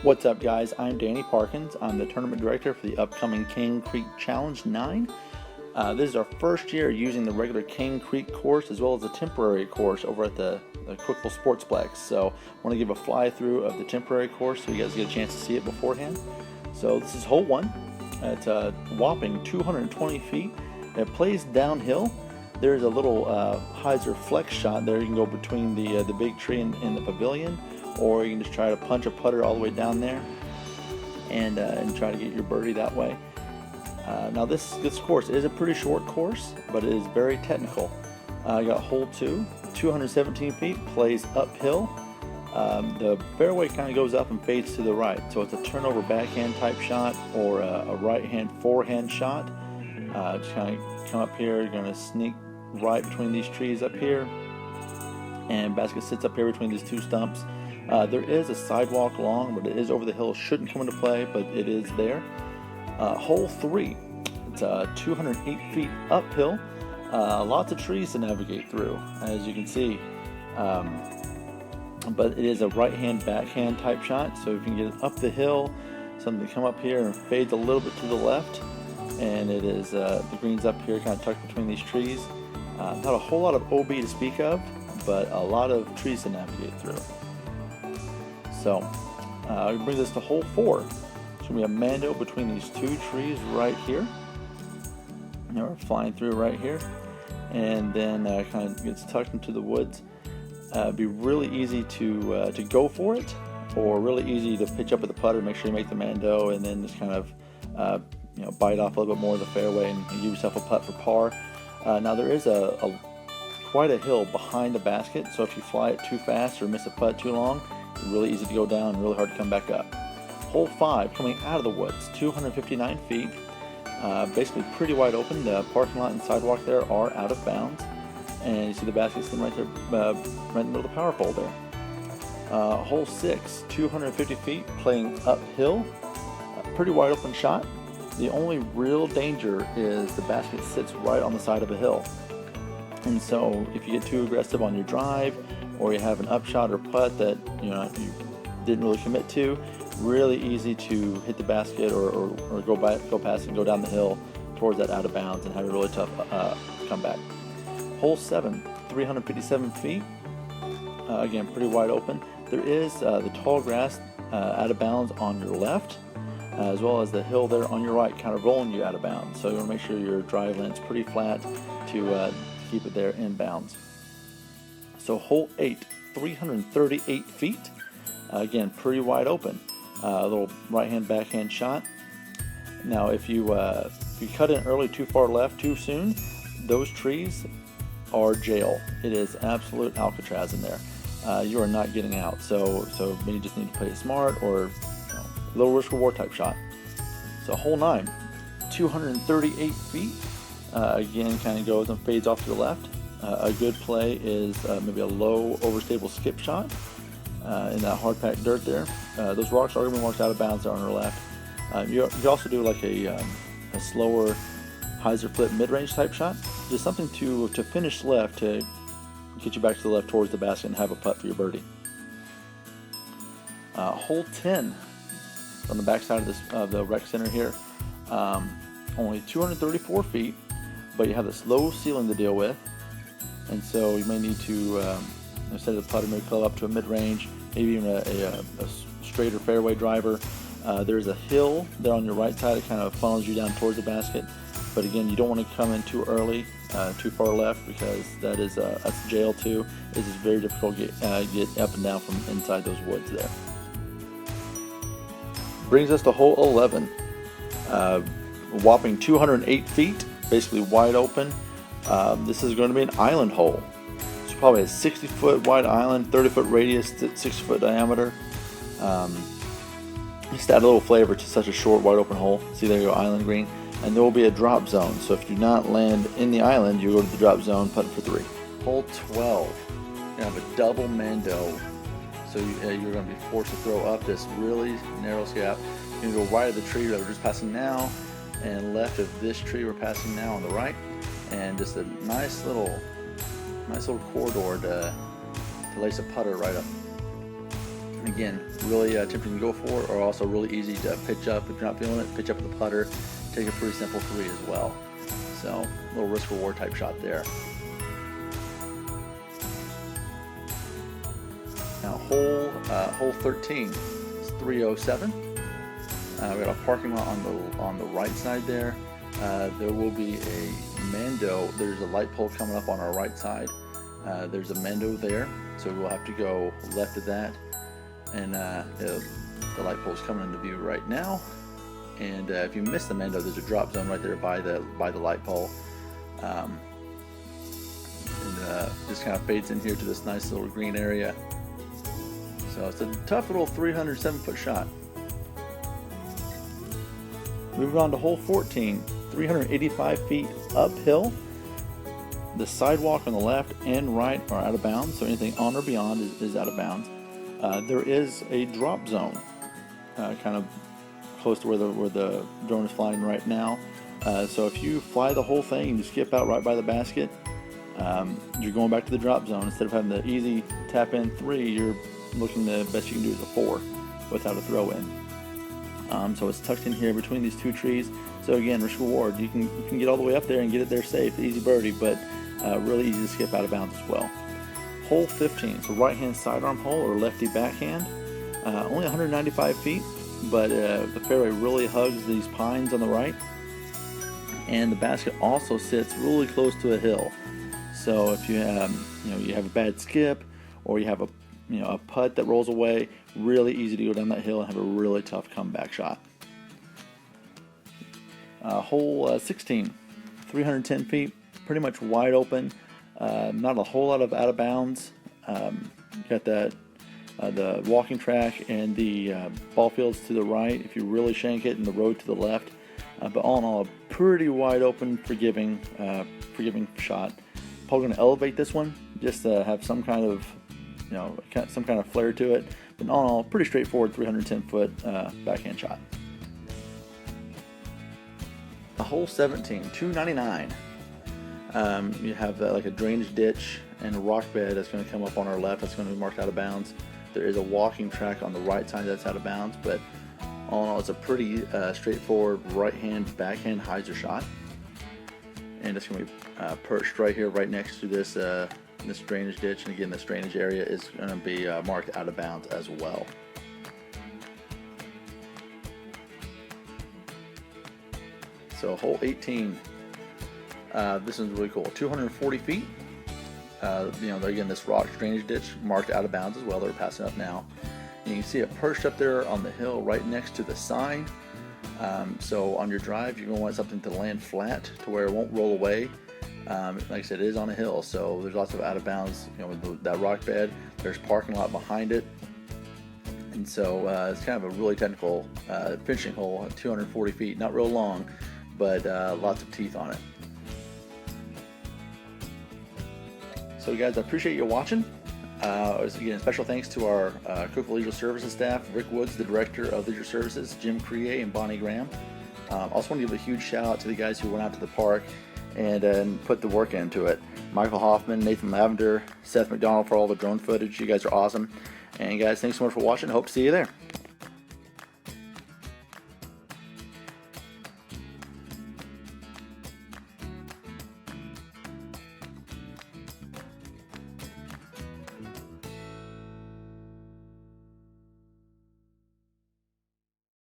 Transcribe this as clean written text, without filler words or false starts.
What's up, guys? I'm Danny Parkins. I'm the tournament director for the upcoming Cane Creek Challenge 9. This is our first year using the regular Cane Creek course as well as a temporary course over at the Cookeville SportsPlex. So I want to give a fly through of the temporary course so you guys get a chance to see it beforehand. So this is hole 1. It's a whopping 220 feet. It plays downhill. There's a little Heidlas flex shot there. You can go between the big tree and the pavilion, or you can just try to punch a putter all the way down there and try to get your birdie that way. Now this course is a pretty short course, but it is very technical. I got hole 2, 217 feet, plays uphill. The fairway kind of goes up and fades to the right, so it's a turnover backhand type shot or a right hand forehand shot. Just kind of come up here, you're going to sneak right between these trees up here, and basket sits up here between these two stumps. There is a sidewalk along, but it is over the hill. Shouldn't come into play, but it is there. Hole 3, it's 208 feet uphill. Lots of trees to navigate through, as you can see. But it is a right-hand backhand type shot, so if you can get up the hill, something to come up here and fades a little bit to the left, and it is the green's up here, kind of tucked between these trees. Not a whole lot of OB to speak of, but a lot of trees to navigate through. So, we bring this to hole 4. It's going to be a mando between these two trees right here. Now we're flying through right here, and then kind of gets tucked into the woods. It'd be really easy to go for it, or really easy to pitch up with the putter, make sure you make the mando, and then just kind of bite off a little bit more of the fairway and give yourself a putt for par. Now there is quite a hill behind the basket, so if you fly it too fast or miss a putt too long, it's really easy to go down and really hard to come back up. Hole 5, coming out of the woods, 259 feet, basically pretty wide open. The parking lot and sidewalk there are out of bounds, and you see the basket sitting right there, right in the middle of the power pole there. Hole 6, 250 feet, playing uphill, pretty wide open shot. The only real danger is the basket sits right on the side of a hill, and so if you get too aggressive on your drive, or you have an upshot or putt that you didn't really commit to, really easy to hit the basket or go past and go down the hill towards that out of bounds and have a really tough comeback. Hole 7, 357 feet, again pretty wide open. There is the tall grass out of bounds on your left, as well as the hill there on your right, kind of rolling you out of bounds. So you want to make sure your drive land's pretty flat to keep it there in bounds. So hole 8, 338 feet, again pretty wide open. A little right-hand backhand shot. Now if you cut in early, too far left, too soon, those trees are jail. It is absolute Alcatraz in there. You are not getting out. So maybe you just need to play it smart, or low risk reward type shot. So hole 9, 238 feet. Again, kind of goes and fades off to the left. A good play is maybe a low overstable skip shot in that hard packed dirt there. Those rocks are going to be marked out of bounds there on our left. You also do like a slower hyzer flip mid-range type shot, just something to finish left to get you back to the left towards the basket and have a putt for your birdie. Hole 10 on the back side of the rec center here. Only 234 feet, but you have this low ceiling to deal with, and so you may need to instead of the putter, maybe club up to a mid-range, maybe even a straighter fairway driver. There's a hill there on your right side that kind of funnels you down towards the basket, but again, you don't want to come in too early, too far left, because that's jail too. It is very difficult to get up and down from inside those woods there. Brings us to hole 11, whopping 208 feet, basically wide open. This is going to be an island hole. It's probably a 60-foot wide island, 30-foot radius, 60-foot diameter. Just add a little flavor to such a short, wide open hole. See, there you go, island green. And there will be a drop zone, so if you do not land in the island, you go to the drop zone, putting for 3. Hole 12, you have a double mando. So you're going to be forced to throw up this really narrow gap. You're going to go right of the tree that we're just passing now, and left of this tree we're passing now on the right, and just a nice little corridor to lace a putter right up Again, really tempting to go for, or also really easy to pitch up. If you're not feeling it, pitch up with the putter. Take a pretty simple 3 as well. So a little risk reward type shot there. Now hole 13 is 307. We got a parking lot on the right side there. There will be a Mando. There's a light pole coming up on our right side. There's a Mando there, so we'll have to go left of that. And the light pole is coming into view right now. And if you miss the Mando, there's a drop zone right there by the light pole. Just kind of fades in here to this nice little green area. So it's a tough little 307-foot shot. Moving on to hole 14, 385 feet uphill. The sidewalk on the left and right are out of bounds, so anything on or beyond is out of bounds. There is a drop zone, kind of close to where the drone is flying right now. So if you fly the whole thing and you skip out right by the basket, you're going back to the drop zone. Instead of having the easy tap in 3, you're looking the best you can do is a 4 without a throw in. So it's tucked in here between these 2 trees. So again, risk reward. You can get all the way up there and get it there safe, easy birdie, but really easy to skip out of bounds as well. Hole 15, so right hand sidearm hole or lefty backhand. Only 195 feet, but the fairway really hugs these pines on the right, and the basket also sits really close to a hill. So if you have a bad skip, or you have a putt that rolls away, really easy to go down that hill and have a really tough comeback shot. Hole 16, 310 feet, pretty much wide open. Not a whole lot of out of bounds. Got that the walking track and the ball fields to the right if you really shank it, and the road to the left. But all in all, a pretty wide open, forgiving shot. Probably going to elevate this one just to have some kind of flair to it. But all in all, pretty straightforward 310-foot backhand shot. A hole 17, 299. You have like a drainage ditch and a rock bed that's going to come up on our left. That's going to be marked out of bounds. There is a walking track on the right side that's out of bounds, but all in all, it's a pretty straightforward right-hand backhand hyzer shot. And it's going to be perched right here, right next to this this drainage ditch. And again, this drainage area is going to be marked out of bounds as well. So hole 18. This is really cool. 240 feet. Again, this rock drainage ditch marked out of bounds as well. They're passing up now. And you can see it perched up there on the hill right next to the sign. So on your drive, you're going to want something to land flat to where it won't roll away. Like I said, it is on a hill, so there's lots of out of bounds. With that rock bed, there's parking lot behind it. And so it's kind of a really technical finishing hole, 240 feet. Not real long, but lots of teeth on it. So guys, I appreciate you watching. Again, special thanks to our Cookeville Leisure Services staff, Rick Woods, the Director of Leisure Services, Jim Crier, and Bonnie Graham. Also want to give a huge shout out to the guys who went out to the park and put the work into it. Michael Hoffman, Nathan Lavender, Seth McDonald for all the drone footage. You guys are awesome. And guys, thanks so much for watching. Hope to see you there.